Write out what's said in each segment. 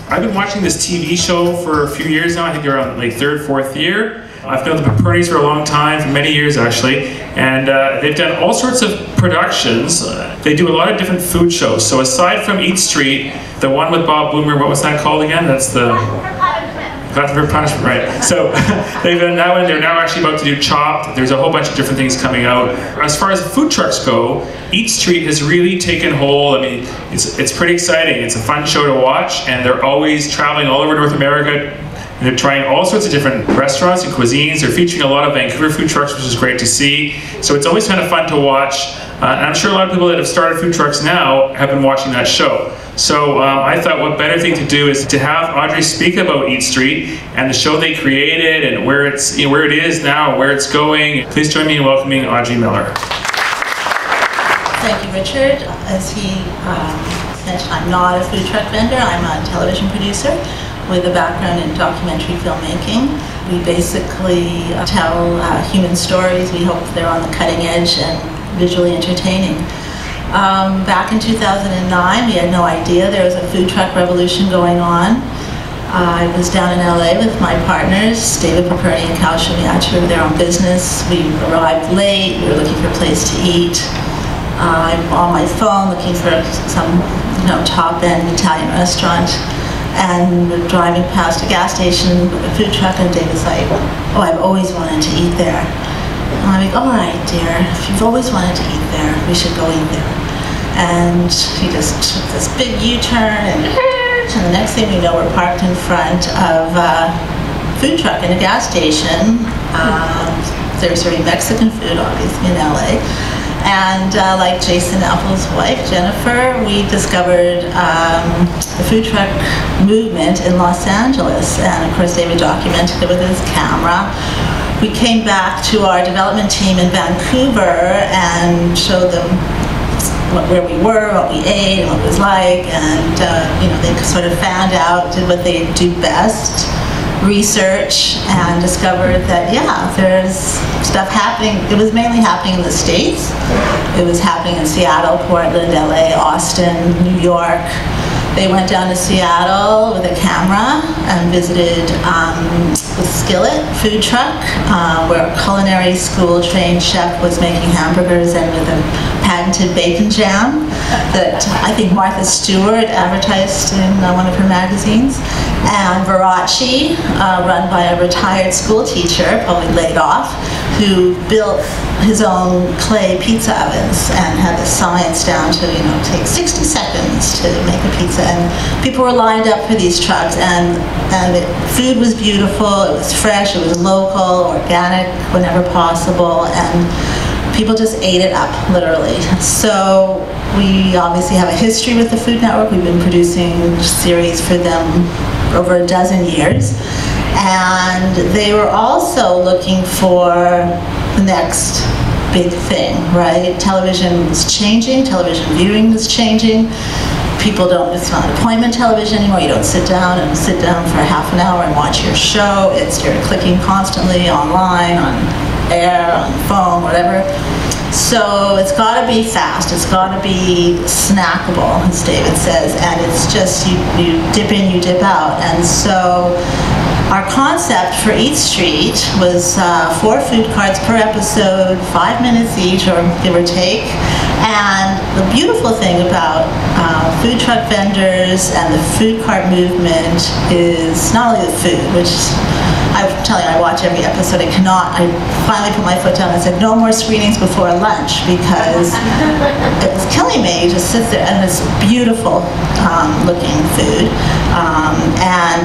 I've been watching this TV show for a few years now. I think they're on like third, fourth year. I've known the Papernys for a long time, for many years actually, and they've done all sorts of productions. They do a lot of different food shows. So aside from Eat Street, the one with Bob Bloomer, what was that called again? That's the Glutton for Punishment, right? So they've done that one. They're now actually about to do Chopped. There's a whole bunch of different things coming out. As far as food trucks go, Eat Street has really taken hold. I mean, it's pretty exciting. It's a fun show to watch, and they're always traveling all over North America. And they're trying all sorts of different restaurants and cuisines. They're featuring a lot of Vancouver food trucks, which is great to see. So it's always kind of fun to watch. And I'm sure a lot of people that have started food trucks now have been watching that show. So I thought what better thing to do is to have Audrey speak about Eat Street and the show they created and where it's, where it is now, where it's going. Please join me in welcoming Audrey Mehler. Thank you, Richard. As he mentioned, I'm not a food truck vendor. I'm a television producer with a background in documentary filmmaking. We basically tell human stories. We hope they're on the cutting edge and visually entertaining. Back in 2009, we had no idea there was a food truck revolution going on. I was down in LA with my partners, David Paperny and with their own business. We arrived late, we were looking for a place to eat. I'm on my phone looking for some top-end Italian restaurant. And we're driving past a gas station with a food truck, and David's like, oh, I've always wanted to eat there. And I'm like, all right, dear, if you've always wanted to eat there, we should go eat there. And he just took this big U-turn, and the next thing we know, we're parked in front of a food truck in a gas station. They're serving Mexican food, obviously, in LA. And like Jason Apple's wife, Jennifer, we discovered the food truck movement in Los Angeles. And of course, David documented it with his camera. We came back to our development team in Vancouver and showed them where we were, what we ate, and what it was like. And they sort of found out, did what they do best, research, and discovered that, yeah, there's stuff happening. It was mainly happening in the States. It was happening in Seattle, Portland, LA, Austin, New York. They went down to Seattle with a camera and visited the Skillet food truck, where a culinary school trained chef was making hamburgers and with a patented bacon jam that I think Martha Stewart advertised in one of her magazines. And Verace, run by a retired school teacher, probably laid off, who built his own clay pizza ovens and had the science down to, take 60 seconds to make a pizza. And people were lined up for these trucks, and the food was beautiful, it was fresh, it was local, organic whenever possible, and people just ate it up, literally. So we obviously have a history with the Food Network. We've been producing series for them over a dozen years. And they were also looking for the next big thing, right? Television was changing, television viewing was changing. People don't, it's not appointment television anymore. You don't sit down for half an hour and watch your show. You're clicking constantly online, on air, on phone, whatever. So it's got to be fast, it's got to be snackable, as David says, and it's just, you dip in, you dip out. And so our concept for Eat Street was 4 food carts per episode, 5 minutes each, or give or take. And the beautiful thing about food truck vendors and the food cart movement is not only the food, which I'm telling you, I watch every episode. I finally put my foot down and said, no more screenings before lunch, because it was killing me. You just sit there, and it's beautiful looking food.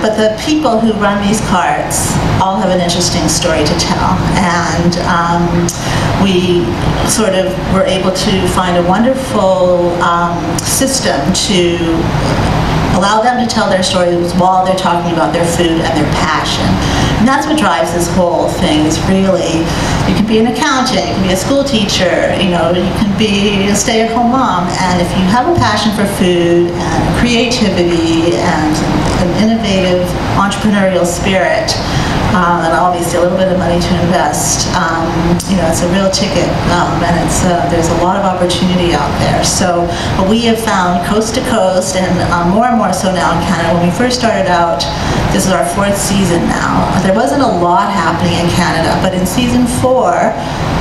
But the people who run these carts all have an interesting story to tell. And we sort of were able to find a wonderful system to allow them to tell their stories while they're talking about their food and their passion. And that's what drives this whole thing, is really, you can be an accountant, you can be a school teacher, you can be a stay-at-home mom, and if you have a passion for food and creativity and an innovative entrepreneurial spirit, and obviously a little bit of money to invest. It's a real ticket, and there's a lot of opportunity out there. So what we have found coast to coast, and more so now in Canada. When we first started out, this is our 4th season now. There wasn't a lot happening in Canada, but in season 4,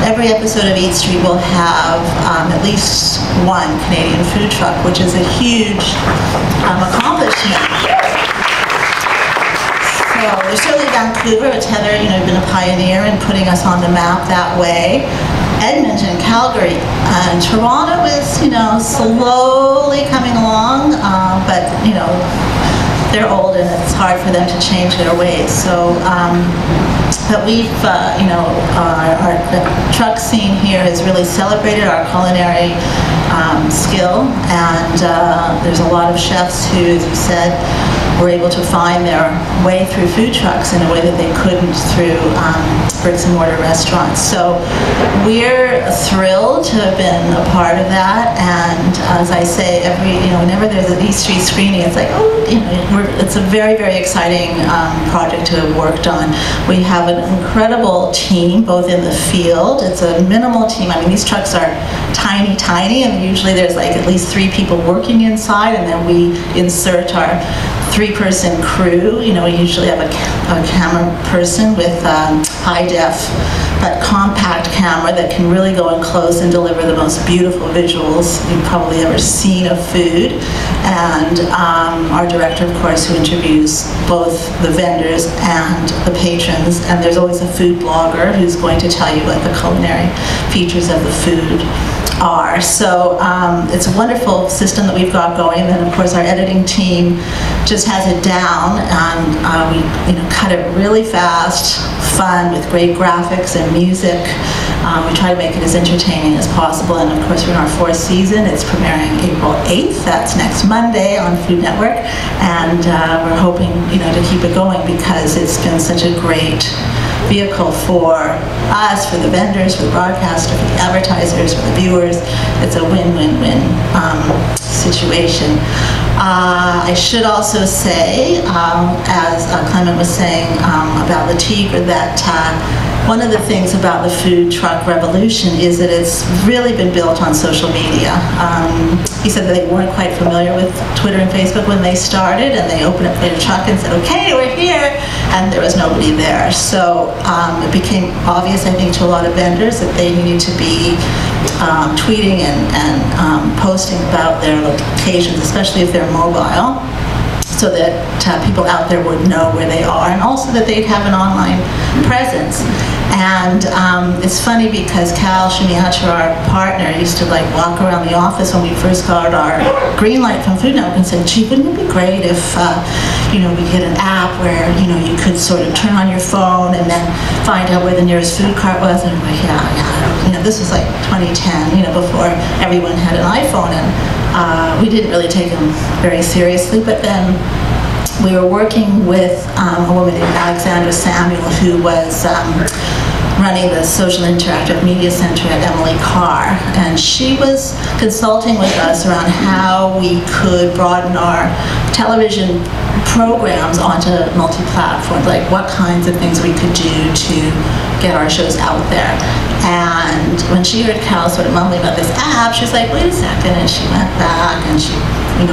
every episode of Eat Street will have at least one Canadian food truck, which is a huge accomplishment. So there's certainly Vancouver, which Heather, been a pioneer in putting us on the map that way. Edmonton, Calgary, and Toronto is, slowly coming along, but they're old and it's hard for them to change their ways. So, but we've, our truck scene here has really celebrated our culinary skill, and there's a lot of chefs who, as you said, were able to find their way through food trucks in a way that they couldn't through bricks and mortar restaurants. So we're thrilled to have been a part of that, and as I say, whenever there's an East Street screening, it's like, it's a very, very exciting project to have worked on. We have an incredible team, both in the field. It's a minimal team. I mean, these trucks are tiny, and usually there's like at least 3 people working inside, and then we insert our 3-person crew. We usually have a camera person with high-def but compact camera that can really go in close and deliver the most beautiful visuals you've probably ever seen of food. And our director, of course, who interviews both the vendors and the patrons. And there's always a food blogger who's going to tell you what the culinary features of the food are. So it's a wonderful system that we've got going. And then, of course, our editing team just has it down, and we cut it really fast, fun, with great graphics and music. We try to make it as entertaining as possible, and of course we're in our 4th season. It's premiering April 8th. That's next Monday on Food Network, and we're hoping to keep it going because it's been such a great vehicle for us, for the vendors, for the broadcaster, for the advertisers, for the viewers. It's a win-win-win situation. I should also say, as Clement was saying about the Tigre, that one of the things about the food truck revolution is that it's really been built on social media. He said that they weren't quite familiar with Twitter and Facebook when they started, and they opened up their truck and said, okay, we're here, and there was nobody there. So it became obvious, I think, to a lot of vendors that they needed to be tweeting and posting about their locations, especially if they're mobile, so that people out there would know where they are, and also that they'd have an online presence. And it's funny because Cal Shimiacha, our partner, used to walk around the office when we first got our green light from Food Network and said, gee, wouldn't it be great if we get an app where you could sort of turn on your phone and then find out where the nearest food cart was. And I'm like, yeah. This was like 2010, before everyone had an iPhone, and we didn't really take them very seriously. But then we were working with a woman named Alexandra Samuel, who was running the Social Interactive Media Center at Emily Carr, and she was consulting with us around how we could broaden our television programs onto multi-platform, like what kinds of things we could do to get our shows out there. And when she heard Cal sort of mumbling about this app, she was like, wait a second, and she went back and she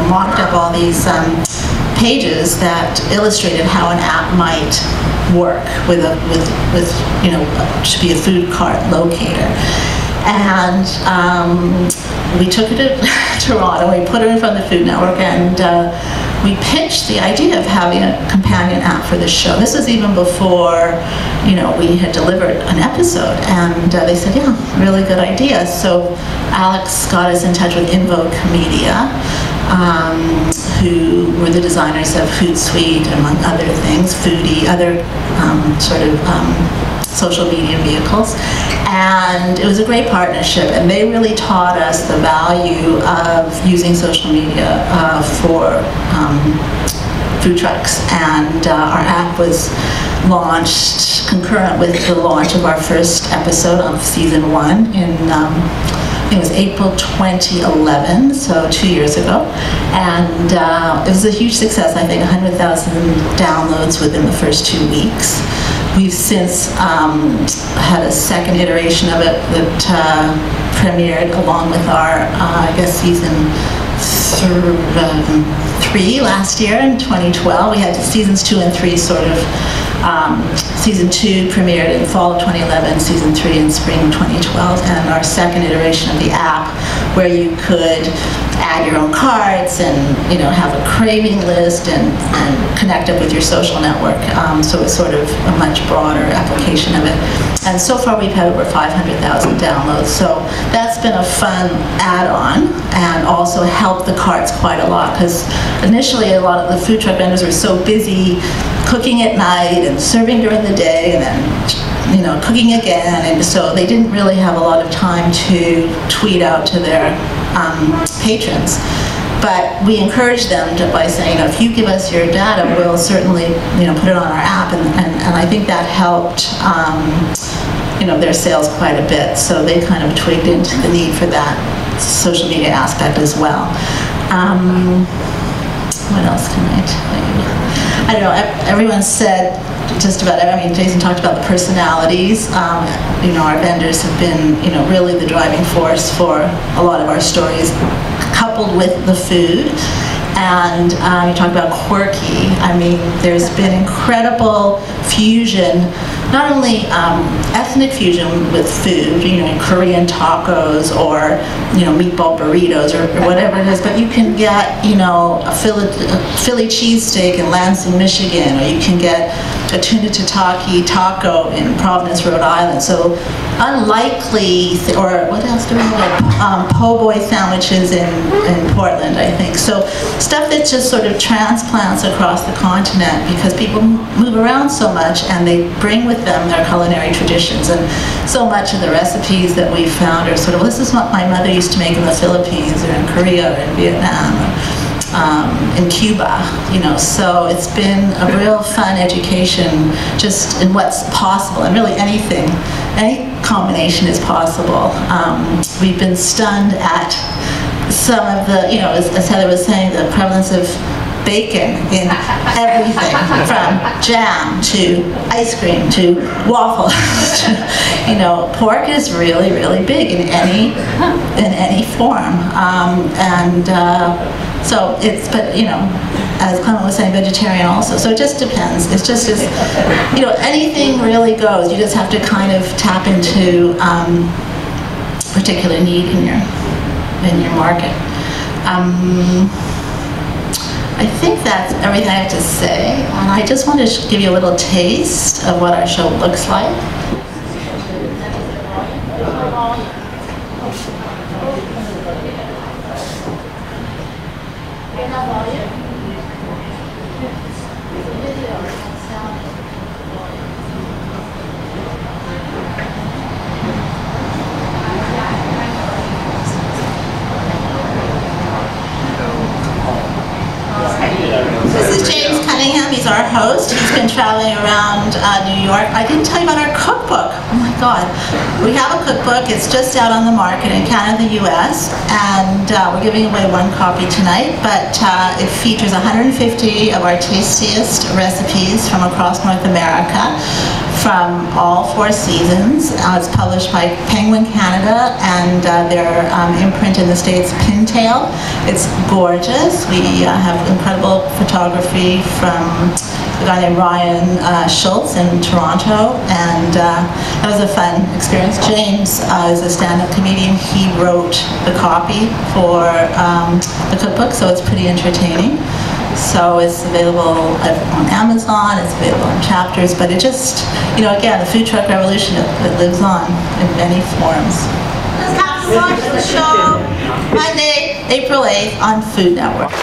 mocked up all these pages that illustrated how an app might work with should be a food cart locator. And we took her to Toronto, we put her in front of the Food Network, and we pitched the idea of having a companion app for the show. This was even before we had delivered an episode, and they said, yeah, really good idea. So Alex got us in touch with Invoke Media, who were the designers of Hootsuite, among other things, Foodie, other social media vehicles. And it was a great partnership, and they really taught us the value of using social media for food trucks. And our app was launched concurrent with the launch of our first episode of season 1 in think it was April 2011, so 2 years ago. And it was a huge success, I think 100,000 downloads within the first 2 weeks. We've since had a second iteration of it that premiered along with our, I guess, season 3 last year in 2012. We had seasons 2 and 3 sort of. Season 2 premiered in fall of 2011, season 3 in spring 2012, and our second iteration of the app, where you could add your own cards and have a craving list and connect up with your social network. So it's sort of a much broader application of it. And so far we've had over 500,000 downloads. So that's been a fun add-on and also helped the carts quite a lot, because initially a lot of the food truck vendors were so busy cooking at night and serving during the day and then cooking again, and so they didn't really have a lot of time to tweet out to their patrons. But we encouraged them by saying, if you give us your data, we'll certainly put it on our app, and I think that helped their sales quite a bit. So they kind of twigged into the need for that social media aspect as well. What else can I tell you? I don't know, everyone said just about, Jason talked about the personalities. Our vendors have been, really the driving force for a lot of our stories, coupled with the food. And you talk about quirky. There's been incredible fusion, not only ethnic fusion with food, Korean tacos or meatball burritos or whatever it is, but you can get a Philly cheesesteak in Lansing, Michigan, or you can get a tuna tataki taco in Providence, Rhode Island. So unlikely, or what else do we have? Po' boy sandwiches in Portland, I think. So stuff that just sort of transplants across the continent, because people move around so much and they bring with them their culinary traditions. And so much of the recipes that we've found are sort of, this is what my mother used to make in the Philippines or in Korea or in Vietnam or in Cuba, so it's been a real fun education just in what's possible, and really any combination is possible. We've been stunned at some of the, as Heather was saying, the prevalence of bacon in everything, from jam to ice cream to waffles. Pork is really, really big in any form, so it's, but as Clement was saying, vegetarian also. So it just depends. It's just anything really goes. You just have to kind of tap into particular need in your market. I think that's everything I have to say, and I just want to give you a little taste of what our show looks like. He's our host. He's been traveling around New York. I didn't tell you about our cookbook. Oh my God. We have a cookbook. It's just out on the market in Canada, the US, and we're giving away one copy tonight, but it features 150 of our tastiest recipes from across North America, from all 4 seasons. It's published by Penguin Canada, and their imprint in the States, Pintail. It's gorgeous. We have incredible photography from a guy named Ryan Schultz in Toronto, and that was a fun experience. James is a stand-up comedian. He wrote the copy for the cookbook, so it's pretty entertaining. So it's available on Amazon, it's available in chapters, but it just, again, the food truck revolution, it lives on in many forms. Let's have to watch the show Monday, April 8th on Food Network.